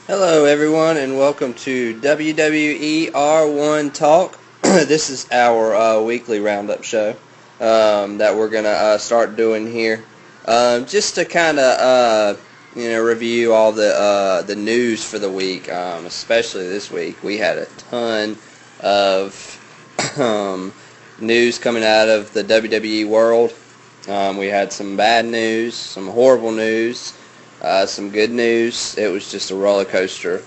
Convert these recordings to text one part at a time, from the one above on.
Hello everyone and welcome to WWE R1 Talk. This is our weekly roundup show that we're going to start doing here. Just to kind of review all the news for the week, especially this week. We had a ton of news coming out of the WWE world. We had some bad news, some horrible news, some good news. It was just a roller coaster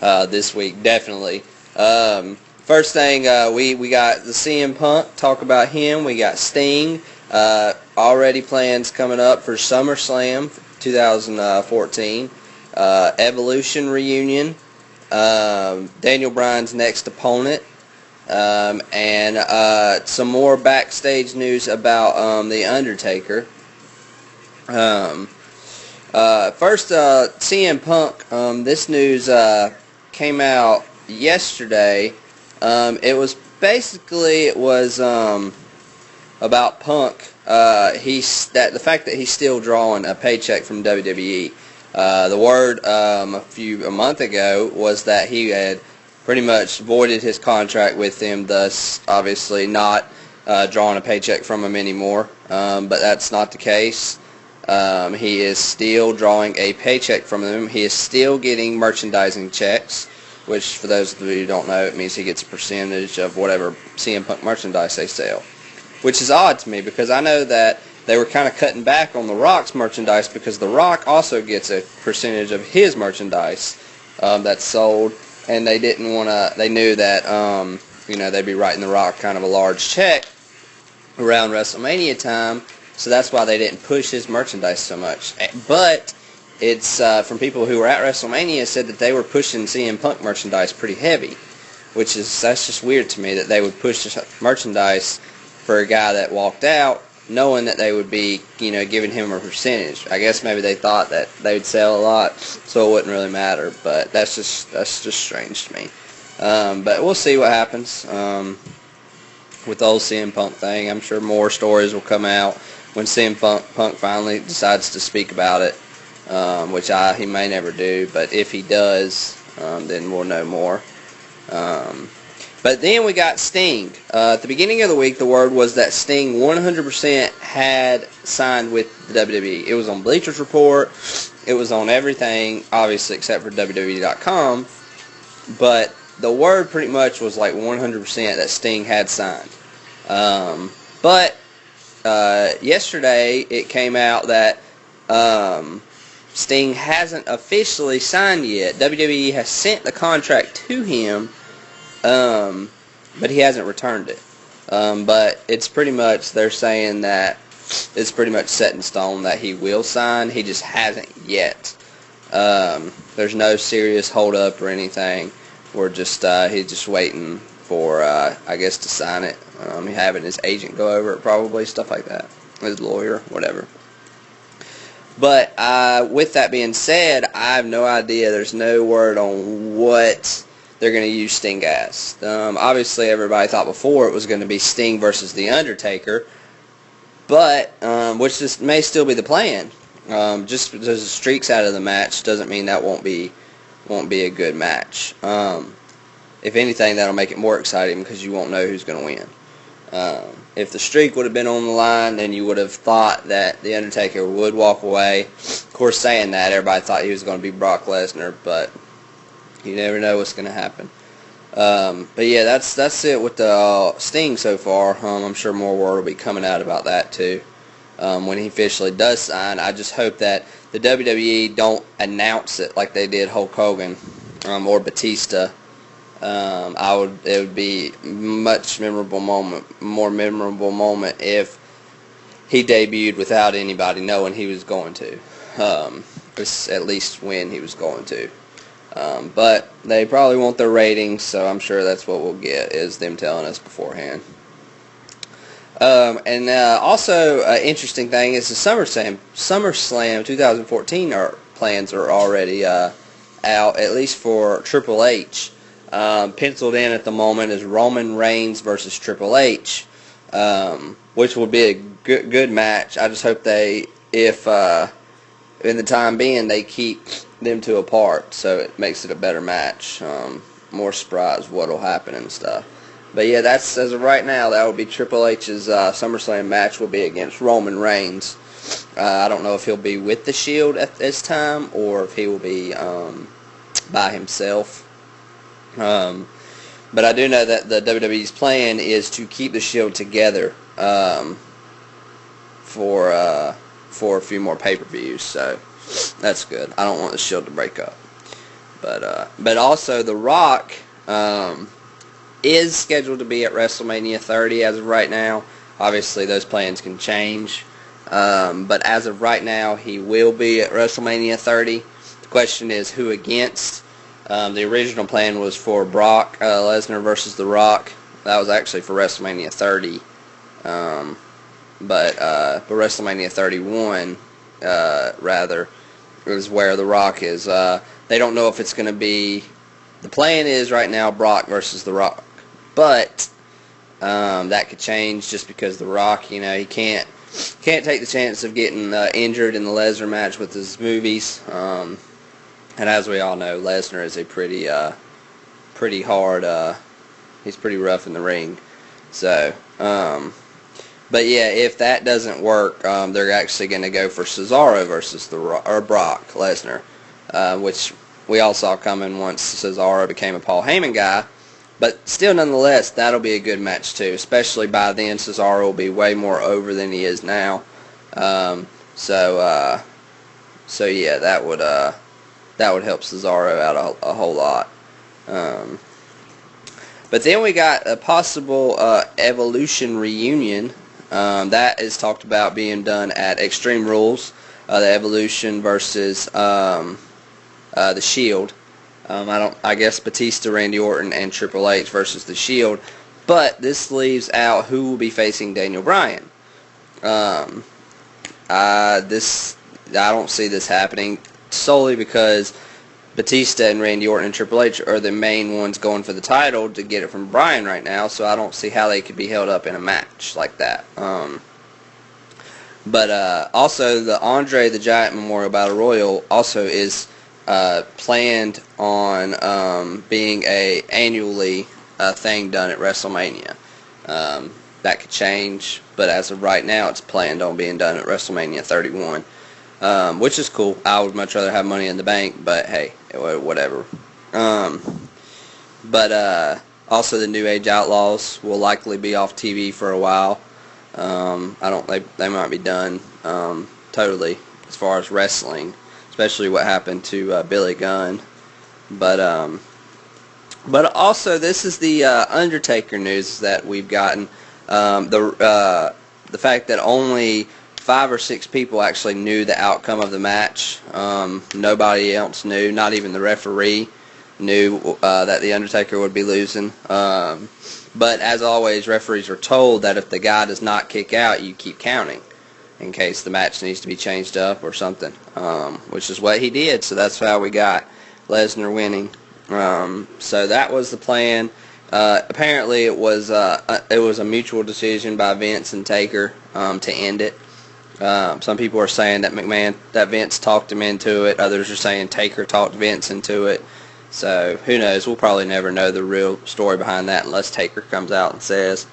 this week, definitely. First thing, we got the CM Punk, talk about him. We got Sting, already plans coming up for SummerSlam 2014. Evolution reunion, Daniel Bryan's next opponent, and some more backstage news about the Undertaker. First, CM Punk, this news came out yesterday. It was about Punk. The fact that he's still drawing a paycheck from WWE. The word a month ago was that he had pretty much voided his contract with them, thus obviously not drawing a paycheck from him anymore. But that's not the case. He is still drawing a paycheck from them. He is still getting merchandising checks, which for those of you who don't know, it means he gets a percentage of whatever CM Punk merchandise they sell. Which is odd to me because I know that they were kind of cutting back on The Rock's merchandise because The Rock also gets a percentage of his merchandise that's sold, and they didn't want to. They knew that they'd be writing The Rock kind of a large check around WrestleMania time. So that's why they didn't push his merchandise so much. But it's from people who were at WrestleMania said that they were pushing CM Punk merchandise pretty heavy, that's just weird to me that they would push merchandise for a guy that walked out, knowing that they would be giving him a percentage. I guess maybe they thought that they would sell a lot, so it wouldn't really matter. But that's just strange to me. But we'll see what happens with the old CM Punk thing. I'm sure more stories will come out when CM Punk finally decides to speak about it, which he may never do, but if he does, then we'll know more. But then we got Sting. At the beginning of the week, the word was that Sting 100% had signed with the WWE. It was on Bleacher Report. It was on everything, obviously, except for WWE.com. But the word pretty much was like 100% that Sting had signed. But yesterday it came out that Sting hasn't officially signed yet. WWE has sent the contract to him, but he hasn't returned it. But it's pretty much, they're saying that it's pretty much set in stone that he will sign. He just hasn't yet. There's no serious hold up or anything. We're just he's just waiting for I guess to sign it. Having his agent go over it, probably, stuff like that. His lawyer, whatever. But with that being said, I have no idea. There's no word on what they're going to use Sting as. Obviously, everybody thought before it was going to be Sting versus The Undertaker, but which this may still be the plan. Just because the streak's out of the match doesn't mean that won't be a good match. If anything, that'll make it more exciting because you won't know who's going to win. If the streak would have been on the line, then you would have thought that The Undertaker would walk away. Of course, saying that, everybody thought he was going to be Brock Lesnar, but you never know what's going to happen. But yeah, that's it with the Sting so far. I'm sure more word will be coming out about that too when he officially does sign. I just hope that the WWE don't announce it like they did Hulk Hogan or Batista. It would be more memorable moment if he debuted without anybody knowing he was going to. At least when he was going to. But they probably want their ratings, so I'm sure that's what we'll get, is them telling us beforehand. And also, an interesting thing is the SummerSlam 2014 plans are already out, at least for Triple H. Penciled in at the moment is Roman Reigns versus Triple H, which will be a good match. I just hope if in the time being, they keep them two apart, so it makes it a better match. More surprised what'll happen and stuff. But yeah, that's, as of right now, that would be Triple H's SummerSlam match will be against Roman Reigns. I don't know if he'll be with the Shield at this time or if he will be by himself. But I do know that the WWE's plan is to keep the Shield together for a few more pay-per-views, so that's good. I don't want the Shield to break up. But also The Rock is scheduled to be at WrestleMania 30 as of right now. Obviously, those plans can change. But as of right now, he will be at WrestleMania 30. The question is who against. The original plan was for Brock Lesnar versus The Rock. That was actually for WrestleMania 30. But for WrestleMania 31, rather, is where The Rock is. They don't know if it's going to be. The plan is right now Brock versus The Rock. But that could change just because The Rock, he can't take the chance of getting injured in the Lesnar match with his movies. And as we all know, Lesnar is a pretty hard. He's pretty rough in the ring. So, but yeah, if that doesn't work, they're actually going to go for Cesaro versus Brock Lesnar, which we all saw coming once Cesaro became a Paul Heyman guy. But still, nonetheless, that'll be a good match too. Especially by then, Cesaro will be way more over than he is now. So yeah, that would help Cesaro out a whole lot. But then we got a possible Evolution reunion that is talked about being done at Extreme Rules. The Evolution versus the Shield. I guess Batista, Randy Orton, and Triple H versus the Shield. But this leaves out who will be facing Daniel Bryan. I don't see this happening solely because Batista and Randy Orton and Triple H are the main ones going for the title to get it from Bryan right now, so I don't see how they could be held up in a match like that. But also the Andre the Giant Memorial Battle Royal also is planned on being a annually thing done at WrestleMania. That could change, but as of right now, it's planned on being done at WrestleMania 31, which is cool. I would much rather have Money in the Bank, but hey, whatever. But also the New Age Outlaws will likely be off TV for a while. They might be done totally as far as wrestling, especially what happened to Billy Gunn. But also this is the Undertaker news that we've gotten. The fact that only 5 or 6 people actually knew the outcome of the match. Nobody else knew, not even the referee knew that the Undertaker would be losing. But as always, referees are told that if the guy does not kick out, you keep counting in case the match needs to be changed up or something, which is what he did. So that's how we got Lesnar winning. So that was the plan. Apparently, it was a mutual decision by Vince and Taker to end it. Some people are saying that Vince talked him into it. Others are saying Taker talked Vince into it. So who knows? We'll probably never know the real story behind that unless Taker comes out and says.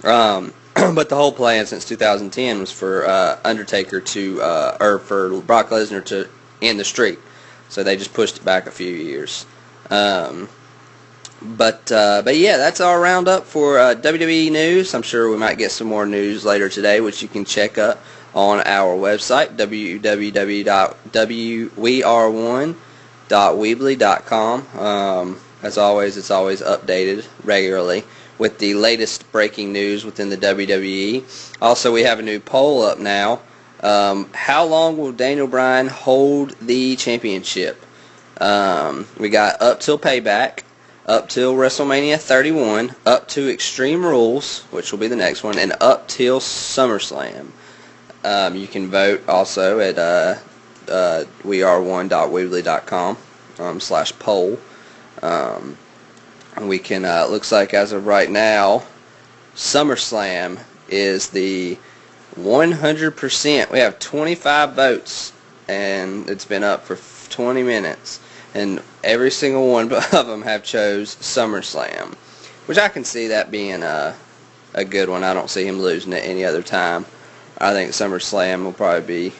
But the whole plan since 2010 was for Undertaker for Brock Lesnar to end the streak. So they just pushed it back a few years. But yeah, that's our roundup for WWE news. I'm sure we might get some more news later today, which you can check up on our website, www.weare1.weebly.com. As always, it's always updated regularly with the latest breaking news within the WWE. Also, we have a new poll up now. How long will Daniel Bryan hold the championship? We got up till Payback, up till WrestleMania 31, up to Extreme Rules, which will be the next one, and up till SummerSlam. You can vote also at weare1.weebly.com/poll. We can, looks like as of right now, SummerSlam is the 100%. We have 25 votes, and it's been up for 20 minutes, and every single one of them have chose SummerSlam, which I can see that being a good one. I don't see him losing it any other time. I think SummerSlam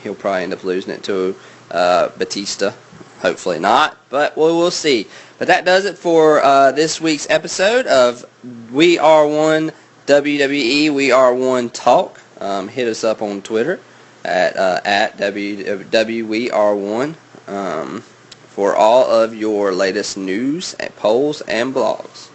he'll probably end up losing it to Batista. Hopefully not, but we'll see. But that does it for this week's episode of We Are One WWE. We Are One Talk. Hit us up on Twitter at WWER1 for all of your latest news, polls, and blogs.